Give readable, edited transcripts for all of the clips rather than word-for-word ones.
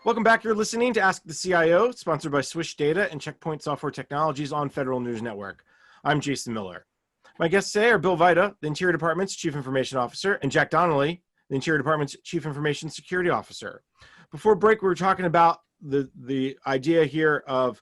Welcome back. You're listening to Ask the CIO, sponsored by Swish Data and Checkpoint Software Technologies on Federal News Network. I'm Jason Miller. My guests today are Bill Vita, the Interior Department's Chief Information Officer, and Jack Donnelly, the Interior Department's Chief Information Security Officer. Before break, we were talking about the idea here of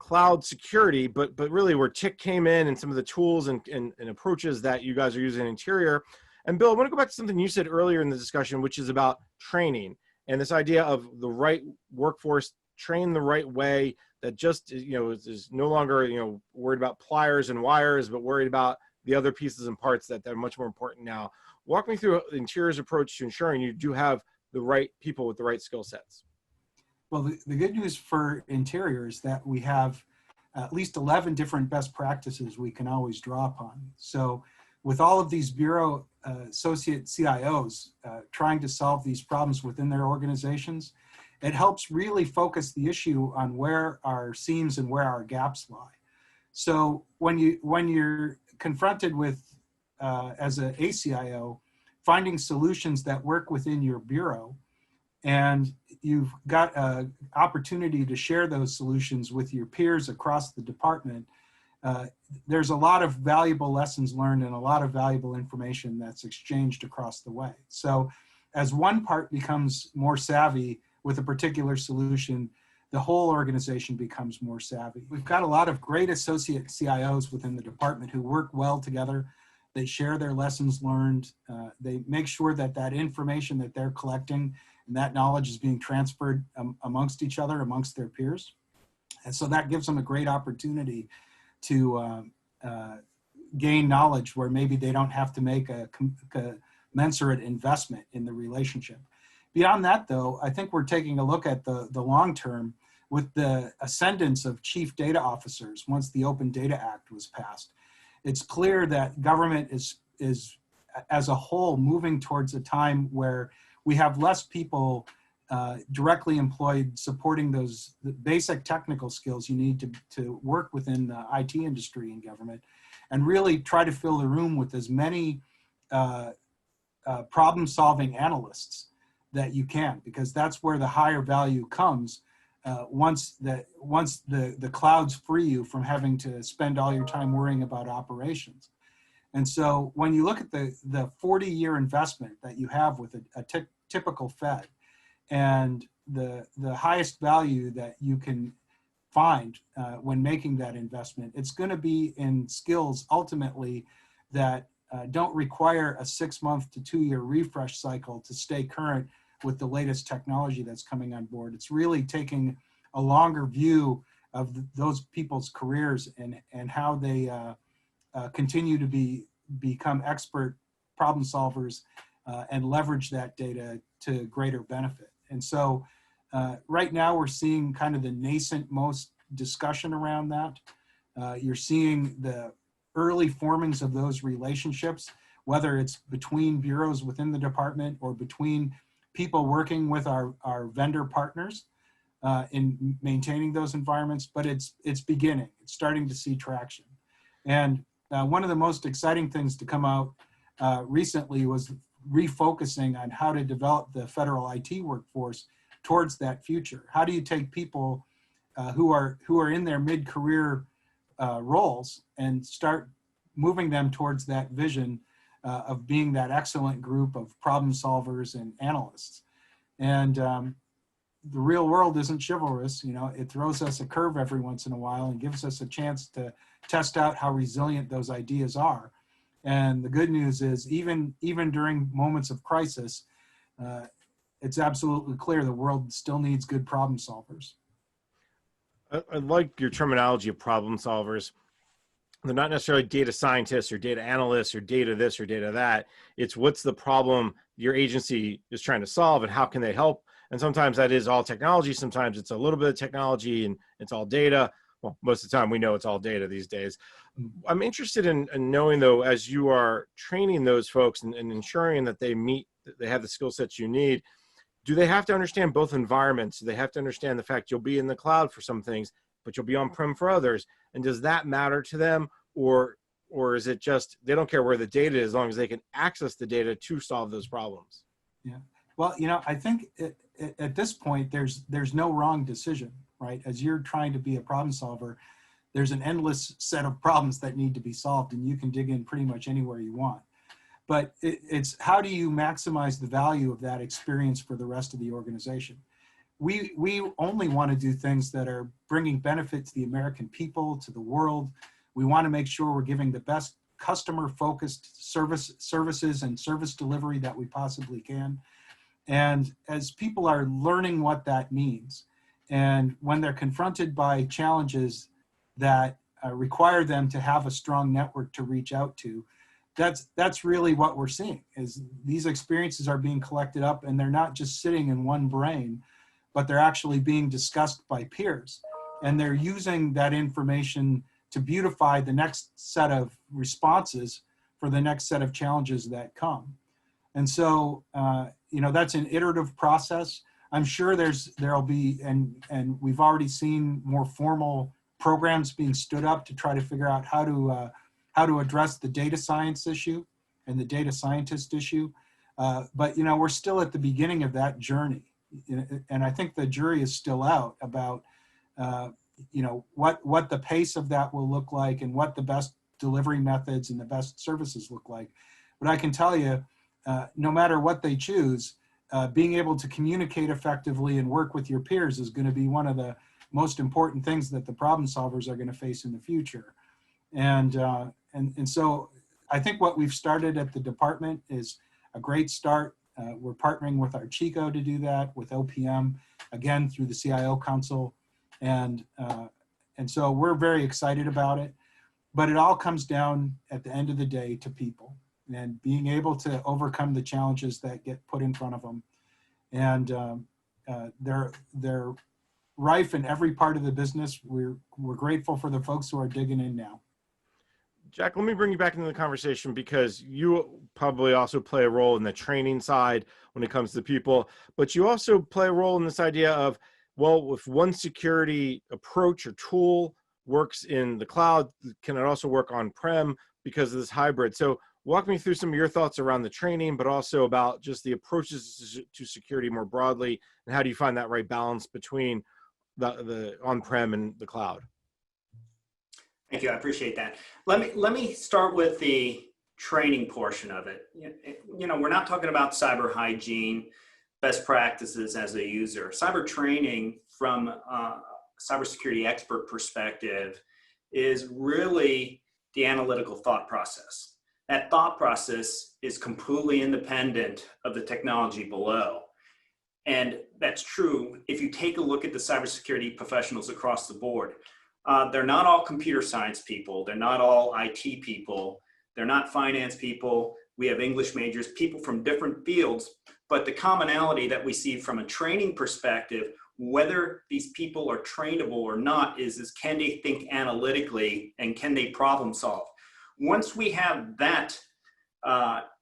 cloud security, but really where TIC came in and some of the tools and approaches that you guys are using in Interior. And Bill, I want to go back to something you said earlier in the discussion, which is about training. And this idea of the right workforce trained the right way, that just, is no longer, worried about pliers and wires, but worried about the other pieces and parts that are much more important now. Walk me through Interior's approach to ensuring you do have the right people with the right skill sets. Well, the good news for Interior is that we have at least 11 different best practices we can always draw upon. So with all of these Bureau associate CIOs trying to solve these problems within their organizations, it helps really focus the issue on where our seams and where our gaps lie. So when you're confronted with, as a CIO, finding solutions that work within your Bureau, and you've got an opportunity to share those solutions with your peers across the department, there's a lot of valuable lessons learned and a lot of valuable information that's exchanged across the way. So as one part becomes more savvy with a particular solution, the whole organization becomes more savvy. We've got a lot of great associate CIOs within the department who work well together. They share their lessons learned. They make sure that that information that they're collecting and that knowledge is being transferred amongst each other, amongst their peers. And so that gives them a great opportunity to gain knowledge where maybe they don't have to make a commensurate investment in the relationship. Beyond that, though, I think we're taking a look at the long term with the ascendance of chief data officers once the Open Data Act was passed. It's clear that government is as a whole moving towards a time where we have less people directly employed supporting those basic technical skills you need to work within the IT industry and government, and really try to fill the room with as many problem-solving analysts that you can, because that's where the higher value comes once the clouds free you from having to spend all your time worrying about operations. And so when you look at the 40-year investment that you have with a typical Fed, and the highest value that you can find when making that investment, it's going to be in skills ultimately that don't require a 6-month to 2-year refresh cycle to stay current with the latest technology that's coming on board. It's really taking a longer view of those people's careers and how they continue to become expert problem solvers and leverage that data to greater benefit. And so right now we're seeing kind of the nascent most discussion around that. You're seeing the early formings of those relationships, whether it's between bureaus within the department or between people working with our vendor partners in maintaining those environments, but it's beginning. It's starting to see traction. And one of the most exciting things to come out recently was refocusing on how to develop the federal IT workforce towards that future. How do you take people who are in their mid-career roles and start moving them towards that vision of being that excellent group of problem solvers and analysts? And the real world isn't chivalrous. It throws us a curve every once in a while and gives us a chance to test out how resilient those ideas are. And the good news is even during moments of crisis, it's absolutely clear the world still needs good problem solvers. I like your terminology of problem solvers. They're not necessarily data scientists or data analysts or data this or data that. It's what's the problem your agency is trying to solve and how can they help? And sometimes that is all technology. Sometimes it's a little bit of technology and it's all data. Well, most of the time we know it's all data these days. I'm interested in knowing, though, as you are training those folks and ensuring that they have the skill sets you need, do they have to understand both environments? Do they have to understand the fact you'll be in the cloud for some things, but you'll be on-prem for others? And does that matter to them? Or is it just they don't care where the data is as long as they can access the data to solve those problems? Yeah. Well, I think at this point, there's no wrong decision, right? As you're trying to be a problem solver, there's an endless set of problems that need to be solved, and you can dig in pretty much anywhere you want. But it's how do you maximize the value of that experience for the rest of the organization? We only want to do things that are bringing benefit to the American people, to the world. We want to make sure we're giving the best customer-focused services and service delivery that we possibly can. And as people are learning what that means, and when they're confronted by challenges that require them to have a strong network to reach out to, that's really what we're seeing, is these experiences are being collected up, and they're not just sitting in one brain, but they're actually being discussed by peers. And they're using that information to beautify the next set of responses for the next set of challenges that come. And so, that's an iterative process. I'm sure there'll be, and we've already seen more formal programs being stood up to try to figure out how to address the data science issue and the data scientist issue. But we're still at the beginning of that journey. And I think the jury is still out about, what the pace of that will look like and what the best delivery methods and the best services look like. But I can tell you, no matter what they choose, being able to communicate effectively and work with your peers is going to be one of the most important things that the problem solvers are going to face in the future. And so I think what we've started at the department is a great start. We're partnering with our CIO to do that, with OPM, again, through the CIO Council. And so we're very excited about it. But it all comes down, at the end of the day, to people and being able to overcome the challenges that get put in front of them. And they're rife in every part of the business. We're grateful for the folks who are digging in now. Jack, let me bring you back into the conversation, because you probably also play a role in the training side when it comes to people, but you also play a role in this idea of, well, if one security approach or tool works in the cloud, can it also work on-prem because of this hybrid? So walk me through some of your thoughts around the training, but also about just the approaches to security more broadly, and how do you find that right balance between the on-prem and the cloud? Thank you. I appreciate that. Let me start with the training portion of it. We're not talking about cyber hygiene, best practices as a user. Cyber training from a cybersecurity expert perspective is really the analytical thought process. That thought process is completely independent of the technology below. And that's true if you take a look at the cybersecurity professionals across the board. They're not all computer science people. They're not all IT people. They're not finance people. We have English majors, people from different fields. But the commonality that we see from a training perspective, whether these people are trainable or not, is can they think analytically and can they problem solve? Once we have that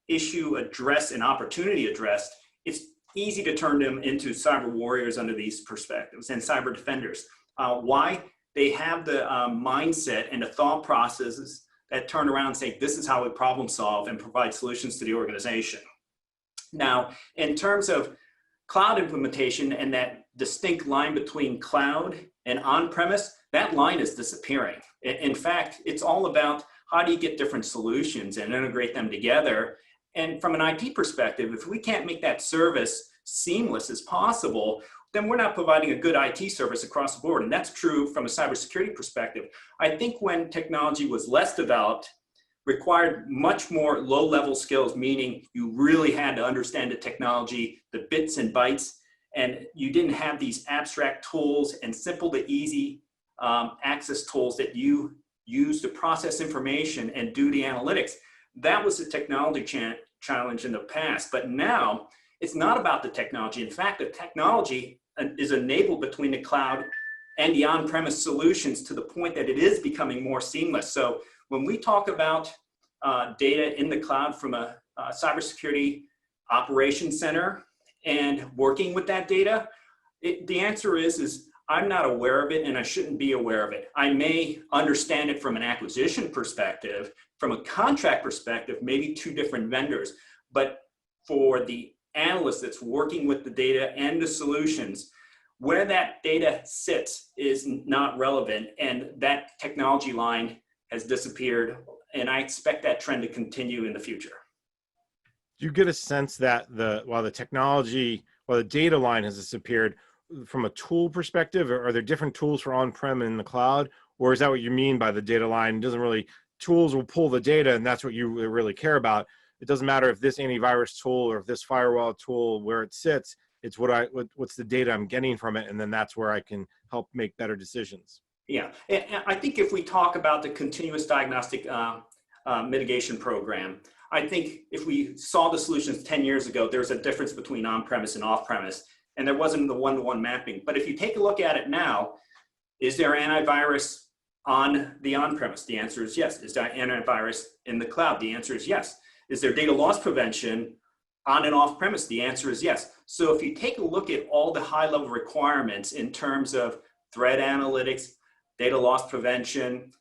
issue addressed and opportunity addressed, it's easy to turn them into cyber warriors under these perspectives and cyber defenders. Why? They have the mindset and the thought processes that turn around and say, this is how we problem solve and provide solutions to the organization. Now, in terms of cloud implementation and that distinct line between cloud and on-premise, that line is disappearing. In fact, it's all about how do you get different solutions and integrate them together. And from an IT perspective, if we can't make that service seamless as possible, then we're not providing a good IT service across the board. And that's true from a cybersecurity perspective. I think when technology was less developed, required much more low-level skills, meaning you really had to understand the technology, the bits and bytes, and you didn't have these abstract tools and simple to easy access tools that you use to process information and do the analytics. That was the technology challenge in the past. But now, it's not about the technology. In fact, the technology is enabled between the cloud and the on-premise solutions to the point that it is becoming more seamless. So when we talk about data in the cloud from a cybersecurity operations center and working with that data, the answer is I'm not aware of it and I shouldn't be aware of it. I may understand it from an acquisition perspective, from a contract perspective, maybe two different vendors, but for the analyst that's working with the data and the solutions, where that data sits is not relevant, and that technology line has disappeared, and I expect that trend to continue in the future. Do you get a sense that while the data line has disappeared, from a tool perspective, are there different tools for on-prem and in the cloud? Or is that what you mean by the data line? It doesn't really, tools will pull the data and that's what you really care about. It doesn't matter if this antivirus tool or if this firewall tool, where it sits, it's what's the data I'm getting from it. And then that's where I can help make better decisions. Yeah, and I think if we talk about the continuous diagnostic mitigation program, I think if we saw the solutions 10 years ago, there's a difference between on-premise and off-premise, and there wasn't the one-to-one mapping. But if you take a look at it now, is there antivirus on the on-premise? The answer is yes. Is there antivirus in the cloud? The answer is yes. Is there data loss prevention on and off-premise? The answer is yes. So if you take a look at all the high-level requirements in terms of threat analytics, data loss prevention,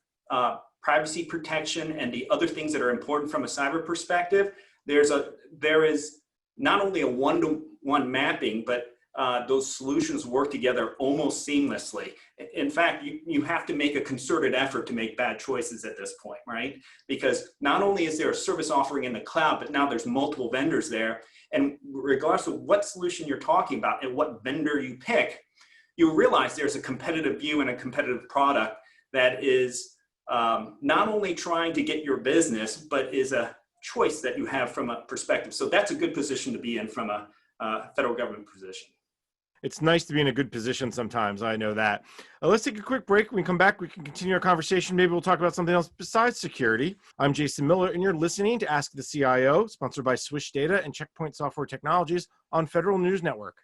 privacy protection, and the other things that are important from a cyber perspective, there is not only a one-to-one mapping, but those solutions work together almost seamlessly. In fact, you have to make a concerted effort to make bad choices at this point, right? Because not only is there a service offering in the cloud, but now there's multiple vendors there. And regardless of what solution you're talking about and what vendor you pick, you realize there's a competitive view and a competitive product that is not only trying to get your business, but is a choice that you have from a perspective. So that's a good position to be in from a federal government position. It's nice to be in a good position sometimes. I know that. Let's take a quick break. When we come back, we can continue our conversation. Maybe we'll talk about something else besides security. I'm Jason Miller, and you're listening to Ask the CIO, sponsored by Swish Data and Checkpoint Software Technologies on Federal News Network.